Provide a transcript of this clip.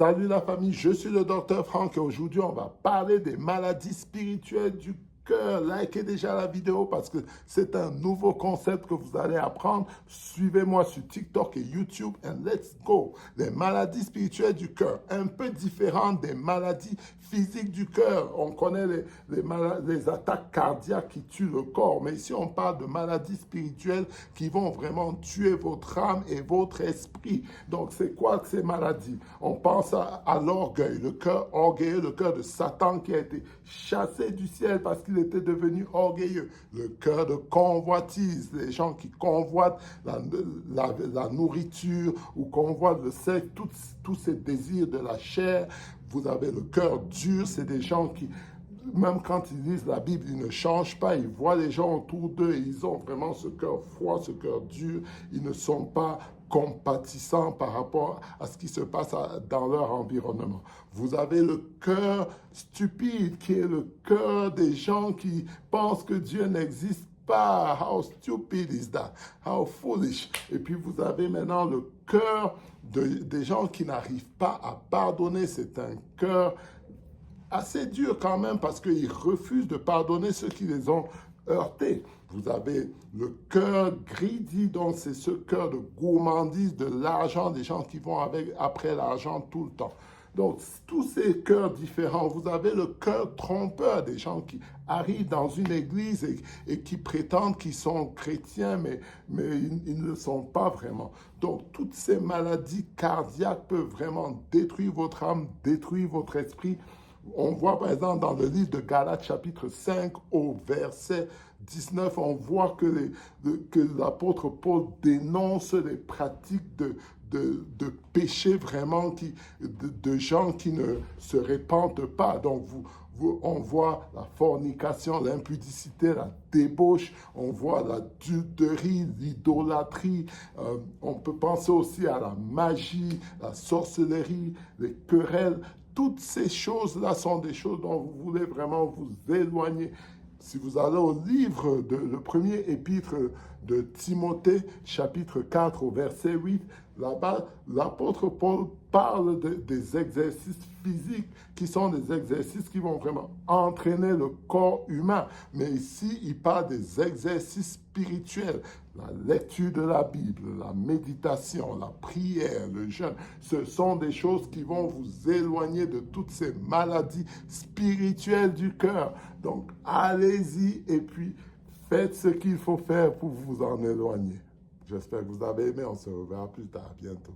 Salut la famille, je suis le docteur Franck et aujourd'hui on va parler des maladies spirituelles du cœur. Likez déjà la vidéo parce que c'est un nouveau concept que vous allez apprendre. Suivez-moi sur TikTok et YouTube and let's go. Les maladies spirituelles du cœur, un peu différentes des maladies physiques du cœur. On connaît les attaques cardiaques qui tuent le corps, mais ici on parle de maladies spirituelles qui vont vraiment tuer votre âme et votre esprit. Donc c'est quoi ces maladies? On pense à l'orgueil, le cœur orgueilleux, le cœur de Satan qui a été chassé du ciel parce qu'il était devenu orgueilleux. Le cœur de convoitise, les gens qui convoitent la nourriture ou convoitent le sexe, tous ces désirs de la chair. Vous avez le cœur dur, c'est des gens qui, même quand ils lisent la Bible, ils ne changent pas. Ils voient les gens autour d'eux et ils ont vraiment ce cœur froid, ce cœur dur. Ils ne sont pas compatissants par rapport à ce qui se passe dans leur environnement. Vous avez le cœur stupide, qui est le cœur des gens qui pensent que Dieu n'existe pas. How stupid is that? How foolish. Et puis vous avez maintenant le cœur des gens qui n'arrivent pas à pardonner. C'est un cœur assez dur quand même parce qu'ils refusent de pardonner ceux qui les ont heurtés. Vous avez le cœur greedy, donc c'est ce cœur de gourmandise, de l'argent, des gens qui vont après l'argent tout le temps. Donc, tous ces cœurs différents, vous avez le cœur trompeur, des gens qui arrivent dans une église et qui prétendent qu'ils sont chrétiens, mais ils ne le sont pas vraiment. Donc, toutes ces maladies cardiaques peuvent vraiment détruire votre âme, détruire votre esprit. On voit par exemple dans le livre de Galates chapitre 5 au verset 19, on voit que l'apôtre Paul dénonce les pratiques de péché vraiment de gens qui ne se répandent pas. Donc on voit la fornication, l'impudicité, la débauche, on voit l'adultérie, l'idolâtrie, on peut penser aussi à la magie, la sorcellerie, les querelles. Toutes ces choses-là sont des choses dont vous voulez vraiment vous éloigner. Si vous allez au livre, le premier épître de Timothée, chapitre 4, au verset 8, là-bas, l'apôtre Paul parle des exercices physiques qui sont des exercices qui vont vraiment entraîner le corps humain. Mais ici, il parle des exercices spirituels, la lecture de la Bible, la méditation, la prière, le jeûne. Ce sont des choses qui vont vous éloigner de toutes ces maladies spirituelles du cœur. Donc, allez-y et puis faites ce qu'il faut faire pour vous en éloigner. J'espère que vous avez aimé. On se reverra plus tard. À bientôt.